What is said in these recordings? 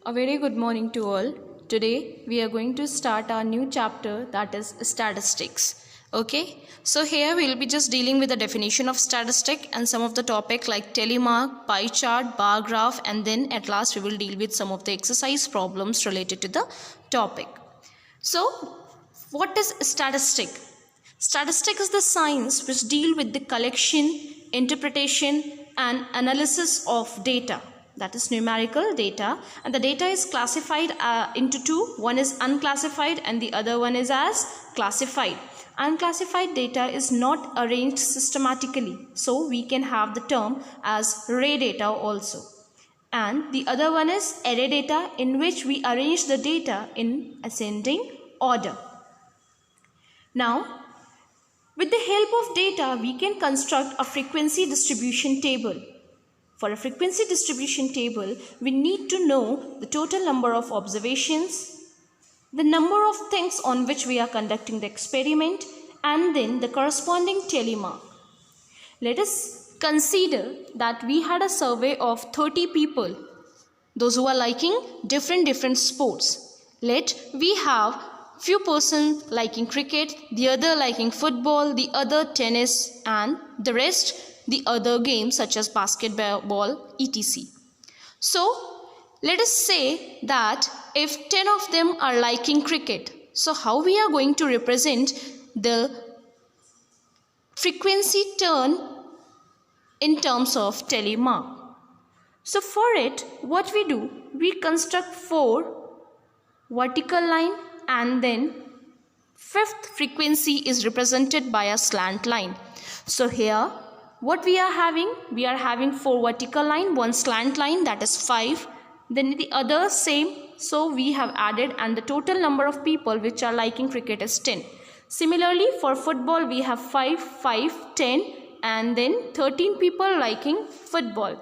A very good morning to all. Today we are going to start our new chapter, that is statistics. Okay, so here we will be just dealing with the definition of statistic and some of the topic like telemark, pie chart, bar graph, and then at last we will deal with some of the exercise problems related to the topic. So what is statistic? Statistic is the science which deal with the collection, interpretation and analysis of data, that is numerical data, and the data is classified into two. One is unclassified and the other one is as classified. Unclassified data is not arranged systematically, so we can have the term as array data also. And the other one is array data, in which we arrange the data in ascending order. Now, with the help of data, we can construct a frequency distribution table. For a frequency distribution table, we need to know the total number of observations, the number of things on which we are conducting the experiment, and then the corresponding telemark. Let us consider that we had a survey of 30 people, those who are liking different sports. We have few persons liking cricket, the other liking football, the other tennis, and the rest the other games such as basketball, etc. So let us say that if 10 of them are liking cricket, so how we are going to represent the frequency turn in terms of telemark? So for it, what we do, we construct 4 vertical line, and then 5th frequency is represented by a slant line. So here what we are having 4 vertical line, 1 slant line, that is 5, then the other same, so we have added, and the total number of people which are liking cricket is 10. Similarly for football we have 5, 10, and then 13 people liking football,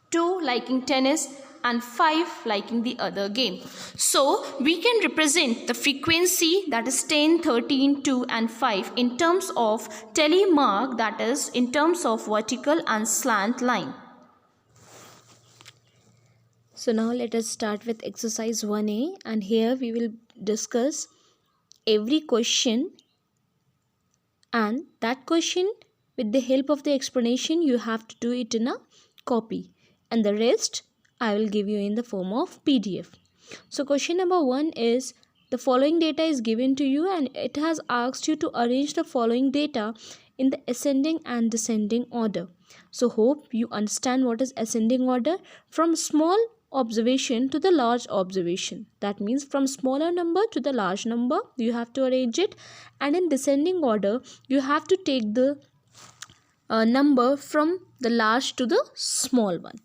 2 liking tennis, and 5 liking the other game. So we can represent the frequency, that is 10, 13, 2 and 5 in terms of telemark, that is in terms of vertical and slant line. So now let us start with exercise 1A, and here we will discuss every question, and that question with the help of the explanation you have to do it in a copy, and the rest I will give you in the form of PDF. So question number 1 is, the following data is given to you and it has asked you to arrange the following data in the ascending and descending order. So hope you understand what is ascending order. From small observation to the large observation, that means from smaller number to the large number you have to arrange it, and in descending order you have to take the number from the large to the small one.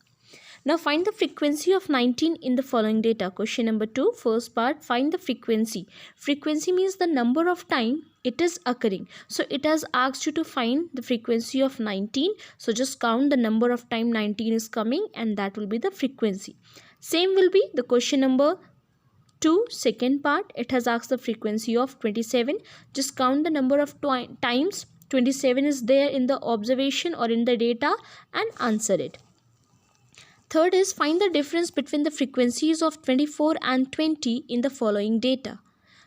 Now find the frequency of 19 in the following data. Question number 2, first part, find the frequency. Frequency means the number of time it is occurring. So it has asked you to find the frequency of 19. So just count the number of time 19 is coming, and that will be the frequency. Same will be the question number 2, second part. It has asked the frequency of 27. Just count the number of times 27 is there in the observation or in the data and answer it. Third is, find the difference between the frequencies of 24 and 20 in the following data.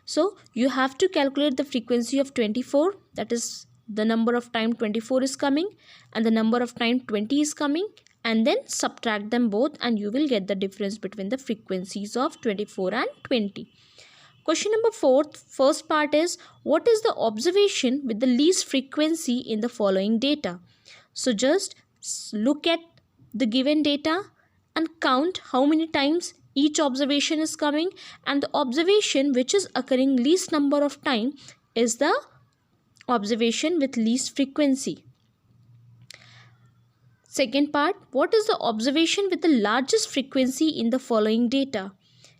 So you have to calculate the frequency of 24, that is the number of time 24 is coming and the number of time 20 is coming, and then subtract them both and you will get the difference between the frequencies of 24 and 20. Question number 4, first part is, what is the observation with the least frequency in the following data? So just look at the given data and count how many times each observation is coming, and the observation which is occurring least number of time is the observation with least frequency. Second part, what is the observation with the largest frequency in the following data?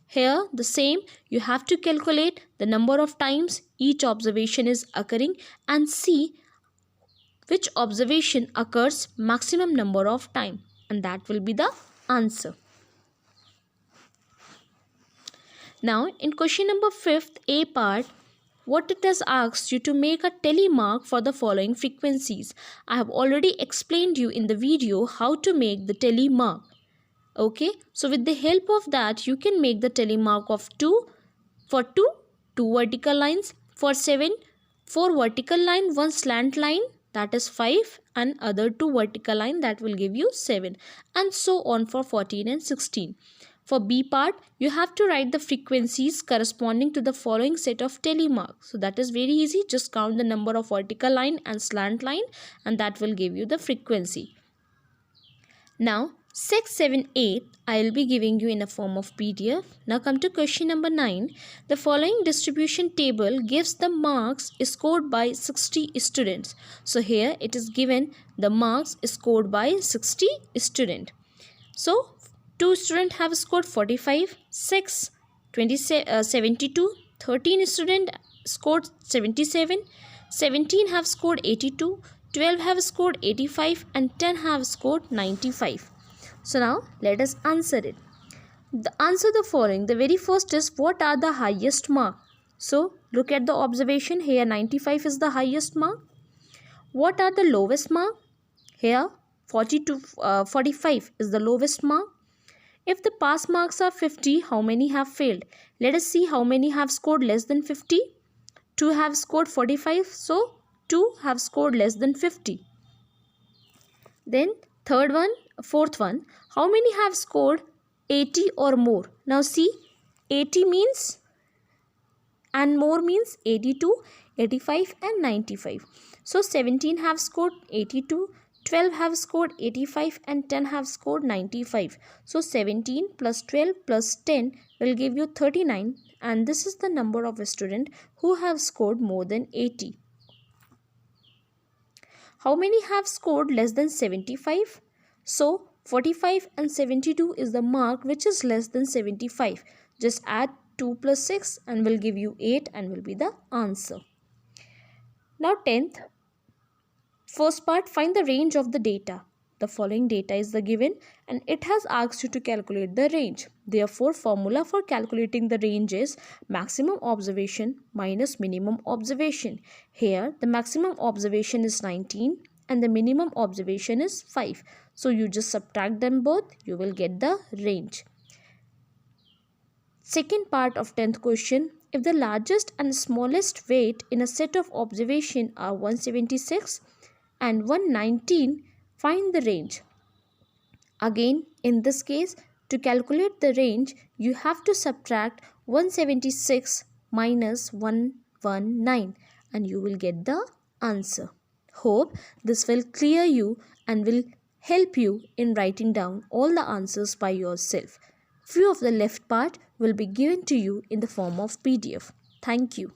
Here the same, you have to calculate the number of times each observation is occurring and see which observation occurs maximum number of time, and that will be the answer. Now in question number 5th A part, what it has asked you to make a telemark for the following frequencies. I have already explained you in the video how to make the telemark. Okay, so with the help of that, you can make the telemark of 2 for 2 vertical lines, for 7, 4 vertical line, 1 slant line, that is 5, and other 2 vertical line, that will give you 7, and so on for 14 and 16. For B part, you have to write the frequencies corresponding to the following set of telemarks. So that is very easy. Just count the number of vertical line and slant line, and that will give you the frequency. Now 6, 7, 8 I will be giving you in a form of PDF. Now come to question number 9. The following distribution table gives the marks scored by 60 students. So here it is given the marks scored by 60 students. So 2 students have scored 45, 6, 72, 13 students scored 77, 17 have scored 82, 12 have scored 85, and 10 have scored 95. So now let us answer it. Answer the following. The very first is, what are the highest mark? So look at the observation here. 95 is the highest mark. What are the lowest mark? Here 45 is the lowest mark. If the pass marks are 50, how many have failed? Let us see how many have scored less than 50. 2 have scored 45, so 2 have scored less than 50. Then fourth one, how many have scored 80 or more? Now see, 80 means and more means 82, 85 and 95. So 17 have scored 82, 12 have scored 85 and 10 have scored 95. So 17 plus 12 plus 10 will give you 39, and this is the number of students who have scored more than 80. How many have scored less than 75? So 45 and 72 is the mark which is less than 75. Just add 2 plus 6 and will give you 8 and will be the answer. Now 10th. First part, find the range of the data. The following data is the given and it has asked you to calculate the range. Therefore, formula for calculating the range is maximum observation minus minimum observation. Here, the maximum observation is 19 and the minimum observation is 5. So, you just subtract them both, you will get the range. Second part of 10th question, if the largest and smallest weight in a set of observation are 176 and 119, find the range. Again, in this case, to calculate the range, you have to subtract 176 minus 119 and you will get the answer. Hope this will clear you and will help you in writing down all the answers by yourself. Few of the left part will be given to you in the form of PDF. Thank you.